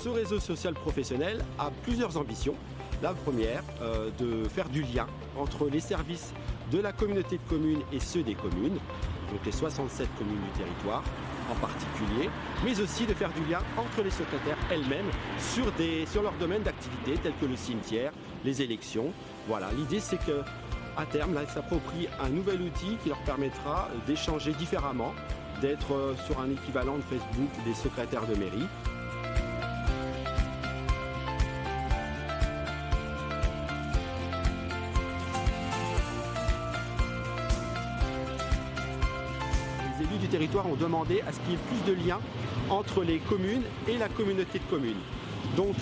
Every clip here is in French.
ce réseau social professionnel a plusieurs ambitions. La première, de faire du lien entre les services de la communauté de communes et ceux des communes, donc les 67 communes du territoire en particulier, mais aussi de faire du lien entre les secrétaires elles-mêmes sur leur domaine d'activité tels que le cimetière, les élections. Voilà, l'idée c'est que à terme, là, ils s'approprient un nouvel outil qui leur permettra d'échanger différemment, d'être sur un équivalent de Facebook des secrétaires de mairie. Les élus du territoire ont demandé à ce qu'il y ait plus de liens entre les communes et la communauté de communes. Donc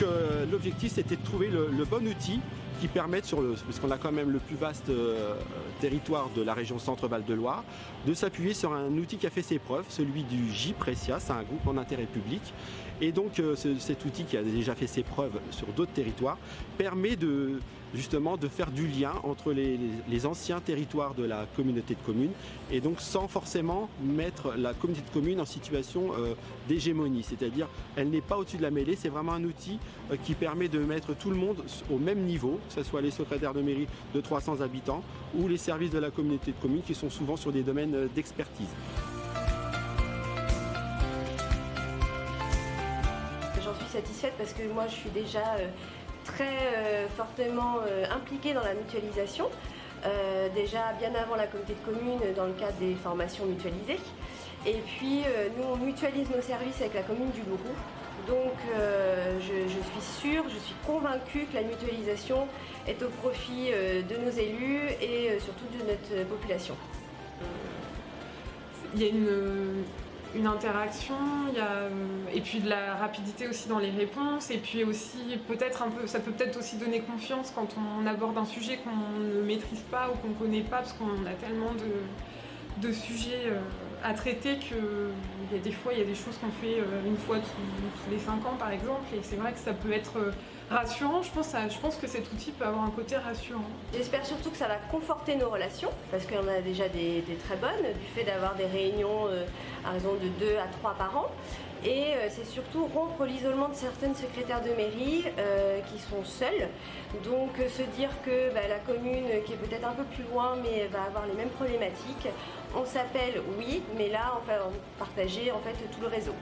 l'objectif c'était de trouver le bon outil qui permette, parce qu'on a quand même le plus vaste territoire de la région Centre-Val de Loire, de s'appuyer sur un outil qui a fait ses preuves, celui du J-Precia, c'est un groupe en intérêt public. Et donc cet outil qui a déjà fait ses preuves sur d'autres territoires permet justement de faire du lien entre les anciens territoires de la communauté de communes et donc sans forcément mettre la communauté de communes en situation d'hégémonie, c'est-à-dire elle n'est pas au-dessus de la mêlée, c'est vraiment un outil qui permet de mettre tout le monde au même niveau, que ce soit les secrétaires de mairie de 300 habitants ou les services de la communauté de communes qui sont souvent sur des domaines d'expertise. J'en suis satisfaite parce que moi je suis déjà très fortement impliquée dans la mutualisation, déjà bien avant la communauté de communes dans le cadre des formations mutualisées. Et puis nous on mutualise nos services avec la commune du Louroux. Donc je suis sûre, je suis convaincue que la mutualisation est au profit de nos élus et surtout de notre population. Il y a une interaction, et puis de la rapidité aussi dans les réponses, et puis aussi peut-être un peu, ça peut peut-être aussi donner confiance quand on aborde un sujet qu'on ne maîtrise pas ou qu'on ne connaît pas, parce qu'on a tellement de sujets à traiter qu'il y a des fois il y a des choses qu'on fait une fois tous les 5 ans par exemple, et c'est vrai que ça peut être rassurant. Je pense que cet outil peut avoir un côté rassurant. J'espère surtout que ça va conforter nos relations, parce qu'il y en a déjà des très bonnes, du fait d'avoir des réunions à raison de 2 à 3 par an. Et c'est surtout rompre l'isolement de certaines secrétaires de mairie qui sont seules. Donc se dire que la commune qui est peut-être un peu plus loin mais va avoir les mêmes problématiques, on s'appelle oui, mais là on va partager en fait tout le réseau.